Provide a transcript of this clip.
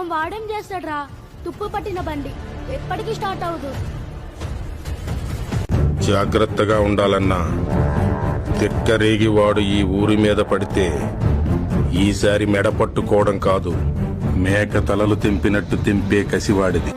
పాపం వాడేం చేస్తాడ్రా, తుప్పు పట్టిన బండి ఎప్పటికీ స్టార్ట్ అవ్వదు. జాగ్రత్తగా ఉండాలన్నా. తిక్కరేగి వాడు ఈ ఊరి మీద పడితే ఈసారి మెడ పట్టుకోవడం కాదు, మేక తలలు తెంపినట్టు తెంపే కసివాడిది.